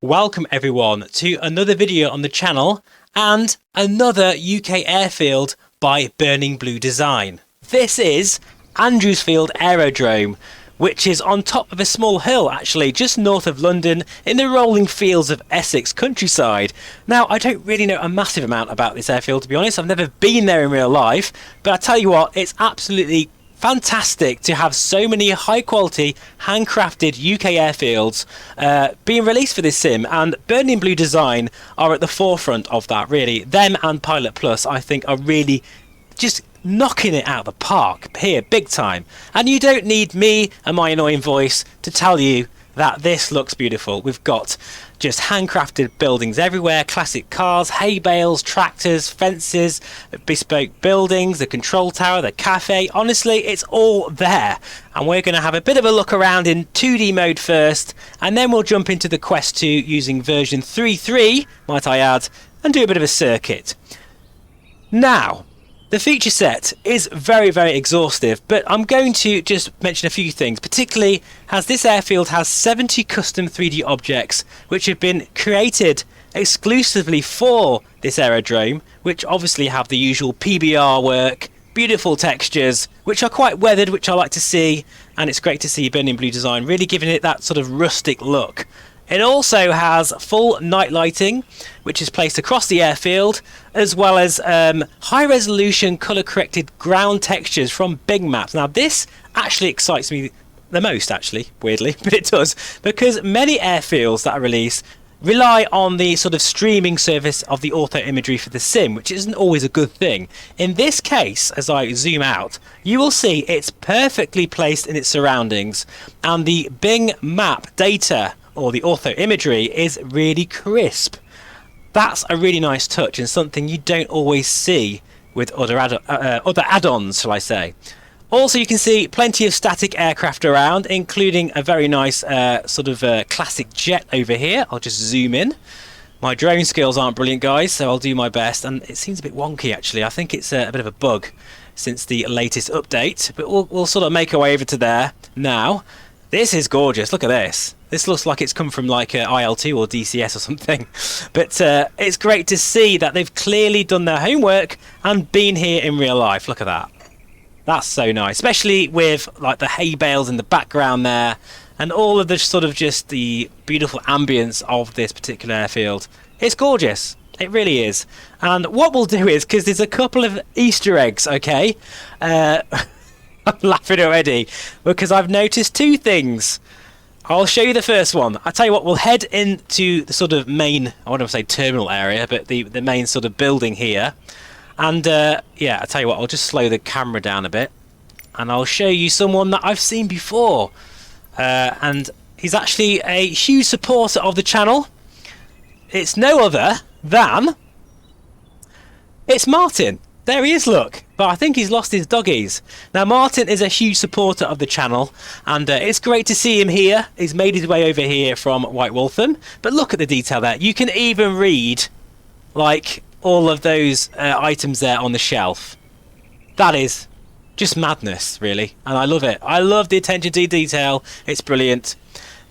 Welcome everyone to another video on the channel and another UK airfield by Burning Blue Design. This is Andrewsfield Aerodrome, which is on top of a small hill actually just north of London in the rolling fields of Essex countryside. Now I don't really know a massive amount about this airfield, to be honest. I've never been there in real life, but I tell you what, it's absolutely fantastic to have so many high quality handcrafted UK airfields being released for this sim, and Burning Blue Design are at the forefront of that really. Them and Pilot Plus I think are really just knocking it out of the park here big time, and you don't need me and my annoying voice to tell you that this looks beautiful. We've got just handcrafted buildings everywhere, classic cars, hay bales, tractors, fences, bespoke buildings, the control tower, the cafe. Honestly, it's all there. And we're going to have a bit of a look around in 2D mode first, and then we'll jump into the Quest 2 using version 3.3, might I add, and do a bit of a circuit. Now, the feature set is very exhaustive, but I'm going to just mention a few things, particularly as this airfield has 70 custom 3D objects which have been created exclusively for this aerodrome, which obviously have the usual PBR work, beautiful textures, which are quite weathered, which I like to see, and it's great to see Burning Blue Design really giving it that sort of rustic look. It also has full night lighting, which is placed across the airfield, as well as high resolution colour corrected ground textures from big maps. Now this actually excites me the most, actually, weirdly, but it does, because many airfields that are released rely on the sort of streaming service of the auto imagery for the sim, which isn't always a good thing. In this case, as I zoom out, you will see it's perfectly placed in its surroundings, and the Bing map data or the ortho imagery is really crisp. That's a really nice touch and something you don't always see with other add-ons, shall I say. Also, you can see plenty of static aircraft around, including a very nice sort of classic jet over here. I'll just zoom in. My drone skills aren't brilliant, guys, so I'll do my best, and it seems a bit wonky actually. I think it's a bit of a bug since the latest update, but we'll sort of make our way over to there now. This is gorgeous. Look at this. This looks like it's come from like IL2 or DCS or something. But it's great to see that they've clearly done their homework and been here in real life. Look at that. That's so nice. Especially with like the hay bales in the background there and all of the sort of just the beautiful ambience of this particular airfield. It's gorgeous. It really is. And what we'll do is, because there's a couple of Easter eggs, okay? I'm laughing already because I've noticed two things. I'll show you the first one. I tell you what, we'll head into the sort of main, I want to say terminal area, but the main sort of building here. And yeah, I tell you what, I'll just slow the camera down a bit and I'll show you someone that I've seen before. And he's actually a huge supporter of the channel. It's no other than... it's Martin. There he is, look. But I think he's lost his doggies. Now, Martin is a huge supporter of the channel, and it's great to see him here. He's made his way over here from White Waltham. But look at the detail there. You can even read, like, all of those items there on the shelf. That is just madness, really. And I love it. I love the attention to detail. It's brilliant.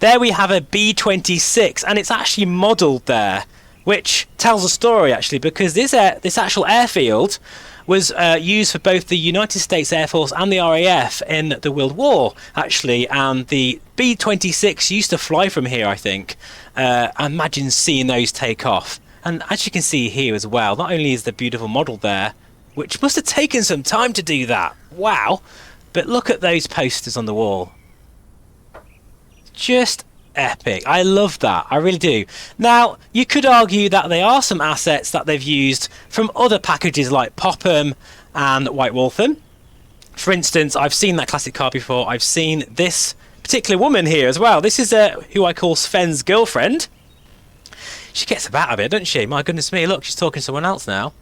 There we have a B-26, and it's actually modelled there, which tells a story actually, because this actual airfield was used for both the United States Air Force and the RAF in the World War actually, and the B-26 used to fly from here, I think. Imagine seeing those take off. And as you can see here as well, not only is the beautiful model there, which must have taken some time to do that, wow, but look at those posters on the wall. Just epic. I love that. I really do. Now, you could argue that there are some assets that they've used from other packages like Popham and White Waltham. For instance, I've seen that classic car before. I've seen this particular woman here as well. This is who I call Sven's girlfriend. She gets about a bit, doesn't she? My goodness me, look, she's talking to someone else now.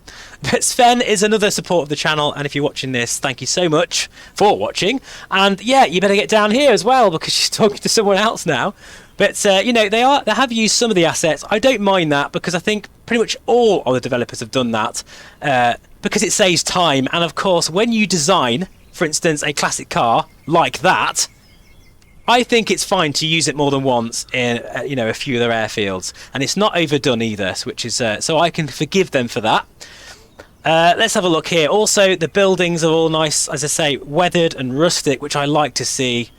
But Sven is another support of the channel, and if you're watching this, thank you so much for watching. And yeah, you better get down here as well, because she's talking to someone else now. But you know, they have used some of the assets. I don't mind that, because I think pretty much all of the developers have done that, because it saves time. And of course, when you design, for instance, a classic car like that, I think it's fine to use it more than once in a few other airfields, and it's not overdone either, which is so I can forgive them for that. Let's have a look here. Also, the buildings are all nice, as I say, weathered and rustic, which I like to see.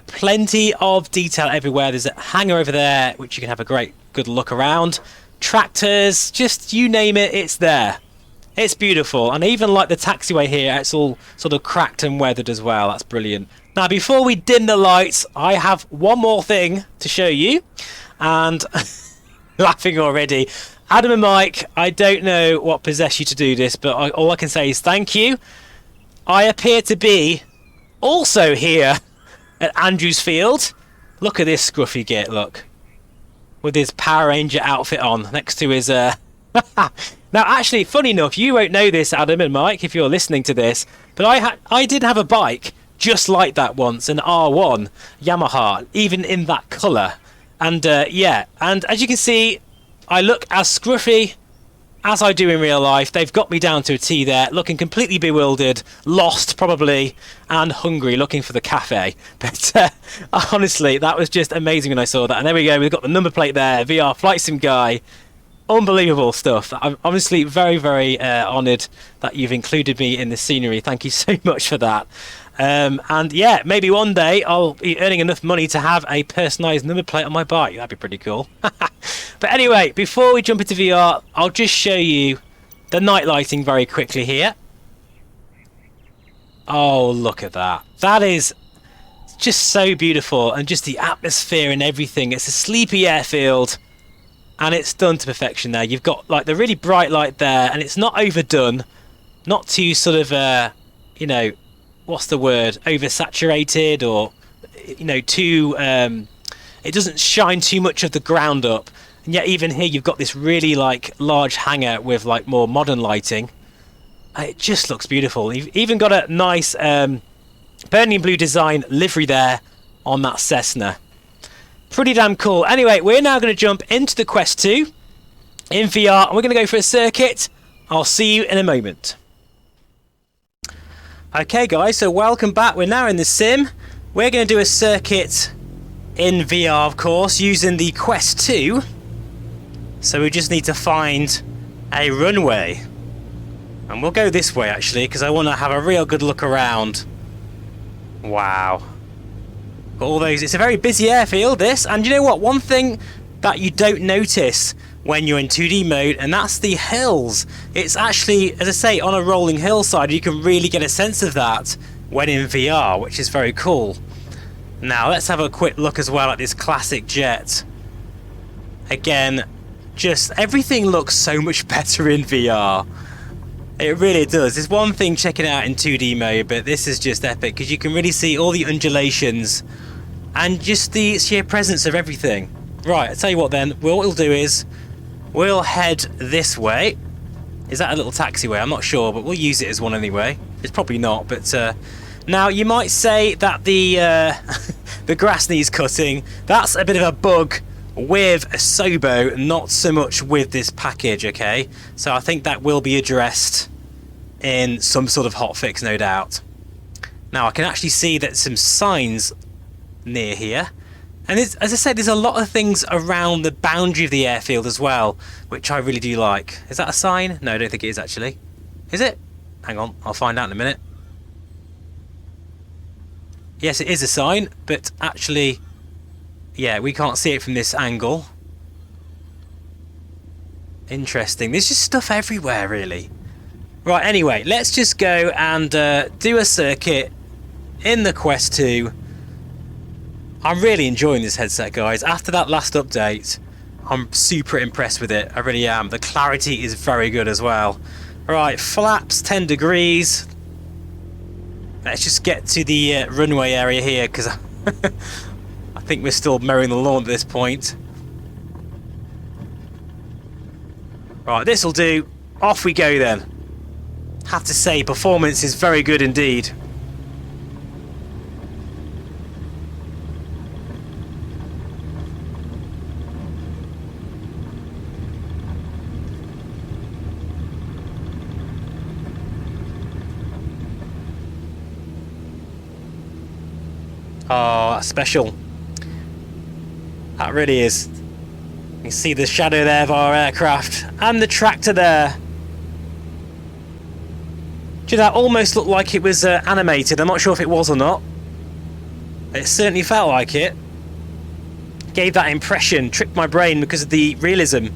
Plenty of detail everywhere. There's a hangar over there, which you can have a good look around. Tractors, just you name it, it's there. It's beautiful. And I even like the taxiway here. It's all sort of cracked and weathered as well. That's brilliant. Now, before we dim the lights, I have one more thing to show you. And laughing already. Adam and Mike, I don't know what possessed you to do this, but all I can say is thank you. I appear to be also here at Andrewsfield. Look at this scruffy git, look. With his Power Ranger outfit on next to his... Now, actually, funny enough, you won't know this, Adam and Mike, if you're listening to this, but I did have a bike just like that once, an R1 Yamaha, even in that colour. And yeah, and as you can see, I look as scruffy as I do in real life. They've got me down to a T there, looking completely bewildered, lost probably, and hungry, looking for the cafe. But honestly, that was just amazing when I saw that. And there we go, we've got the number plate there, VR Flight Sim guy. Unbelievable stuff. I'm honestly very, very honoured that you've included me in the scenery. Thank you so much for that. And yeah, maybe one day I'll be earning enough money to have a personalised number plate on my bike. That'd be pretty cool. But anyway, before we jump into VR, I'll just show you the night lighting very quickly here. Oh, look at that. That is just so beautiful, and just the atmosphere and everything. It's a sleepy airfield. And it's done to perfection there. You've got like the really bright light there, and it's not overdone, not too sort of, what's the word, oversaturated, or, too, it doesn't shine too much of the ground up. And yet even here you've got this really like large hangar with like more modern lighting. It just looks beautiful. You've even got a nice burning blue design livery there on that Cessna. Pretty damn cool. Anyway, we're now going to jump into the Quest 2 in VR, and we're going to go for a circuit. I'll see you in a moment. Okay, guys, so welcome back. We're now in the sim. We're going to do a circuit in VR, of course, using the Quest 2. So we just need to find a runway. And we'll go this way, actually, because I want to have a real good look around. Wow. Got all those. It's a very busy airfield, this, and you know what, one thing that you don't notice when you're in 2D mode, and that's the hills. It's actually, as I say, on a rolling hillside. You can really get a sense of that when in VR, which is very cool. Now let's have a quick look as well at this classic jet. Again, just everything looks so much better in VR. It really does. There's one thing checking it out in 2D mode, but this is just epic because you can really see all the undulations and just the sheer presence of everything. Right, I'll tell you what then, what we'll do is we'll head this way. Is that a little taxiway? I'm not sure, but we'll use it as one anyway. It's probably not, but now you might say that the the grass needs cutting. That's a bit of a bug with a Sobo, not so much with this package, okay? So I think that will be addressed in some sort of hotfix, no doubt. Now I can actually see that some signs near here, and as I said, there's a lot of things around the boundary of the airfield as well, which I really do like. Is that a sign? No, I don't think it is actually. Is it? Hang on, I'll find out in a minute. Yes, it is a sign, but actually, yeah, we can't see it from this angle. Interesting. There's just stuff everywhere, really. Right, anyway, let's just go and do a circuit in the Quest 2. I'm really enjoying this headset, guys. After that last update, I'm super impressed with it. I really am. The clarity is very good as well. Right, flaps 10 degrees. Let's just get to the runway area here, because I think we're still mowing the lawn at this point. Right, this'll do. Off we go then. Have to say, performance is very good indeed. Oh, that's special. That really is. You can see the shadow there of our aircraft and the tractor there. Do you know, that almost looked like it was animated. I'm not sure if it was or not. It certainly felt like it. Gave that impression, tricked my brain because of the realism.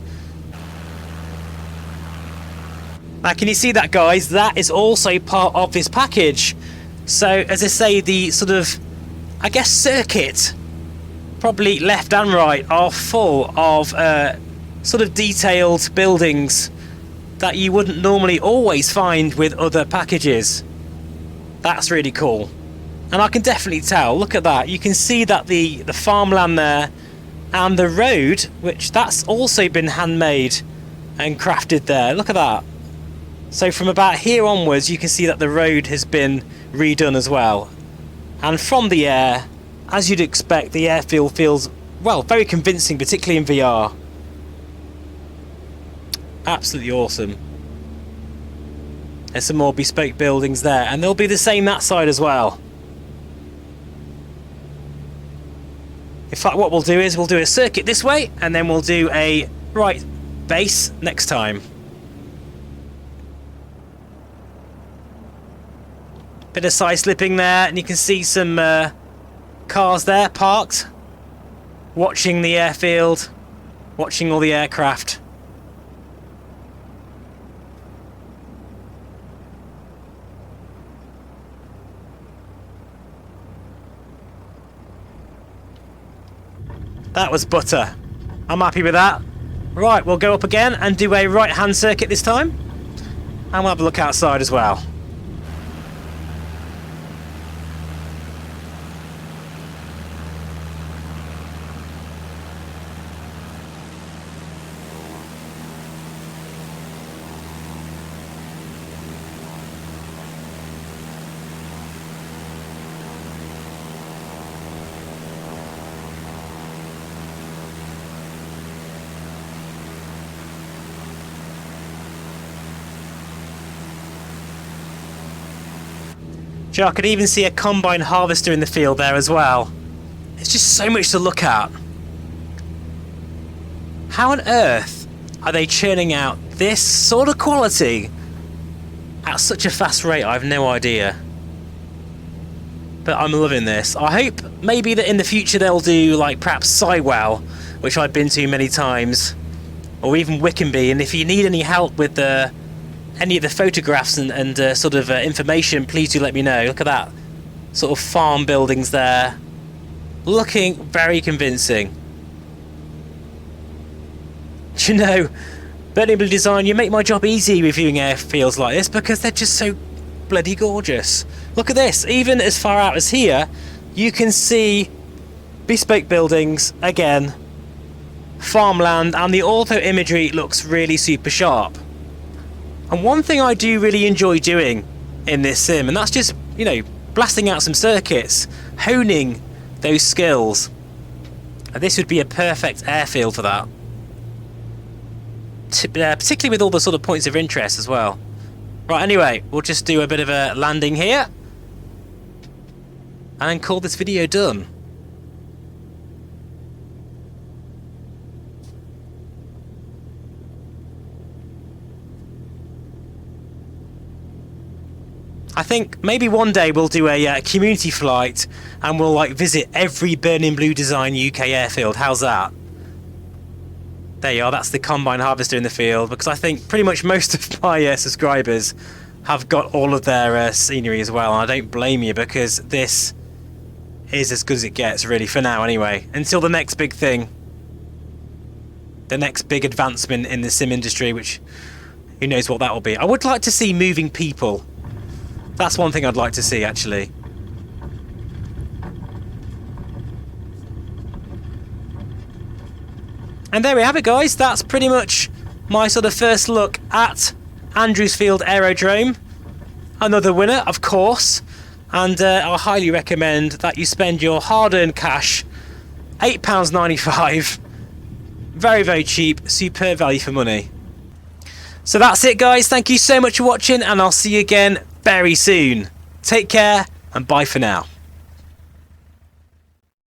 Now, can you see that, guys? That is also part of this package. So, as I say, the sort of, I guess, circuit, probably left and right, are full of sort of detailed buildings that you wouldn't normally always find with other packages. That's really cool. And I can definitely tell, look at that. You can see that the farmland there and the road, which that's also been handmade and crafted there. Look at that. So from about here onwards, you can see that the road has been redone as well. And from the air, as you'd expect, the airfield feels, well, very convincing, particularly in VR. Absolutely awesome. There's some more bespoke buildings there, and they'll be the same that side as well. In fact, what we'll do is we'll do a circuit this way, and then we'll do a right base next time. Bit of side slipping there, and you can see some cars there parked, watching the airfield, watching all the aircraft. That was butter. I'm happy with that. Right, we'll go up again and do a right-hand circuit this time, and we'll have a look outside as well. I could even see a combine harvester in the field there as well. It's just so much to look at. How on earth are they churning out this sort of quality at such a fast rate? I have no idea. But I'm loving this. I hope maybe that in the future they'll do like perhaps Sywell, which I've been to many times, or even Wickenby, and if you need any help with any of the photographs and sort of information, please do let me know. Look at that. Sort of farm buildings there. Looking very convincing. Do you know, Burning Blue Design, you make my job easy reviewing airfields like this because they're just so bloody gorgeous. Look at this. Even as far out as here, you can see bespoke buildings, again, farmland, and the auto imagery looks really super sharp. And one thing I do really enjoy doing in this sim, and that's just, you know, blasting out some circuits, honing those skills. And this would be a perfect airfield for that. Particularly with all the sort of points of interest as well. Right, anyway, we'll just do a bit of a landing here. And then call this video done. I think maybe one day we'll do a community flight and we'll like visit every Burning Blue Design UK airfield. How's that? There you are, that's the combine harvester in the field, because I think pretty much most of my subscribers have got all of their scenery as well, and I don't blame you, because this is as good as it gets, really, for now anyway. Until the next big thing. The next big advancement in the sim industry, which who knows what that will be. I would like to see moving people. That's one thing I'd like to see, actually. And there we have it, guys. That's pretty much my sort of first look at Andrewsfield Aerodrome. Another winner, of course. And I highly recommend that you spend your hard-earned cash, £8.95. Very, very cheap. Superb value for money. So that's it, guys. Thank you so much for watching, and I'll see you again very soon. Take care, and bye for now.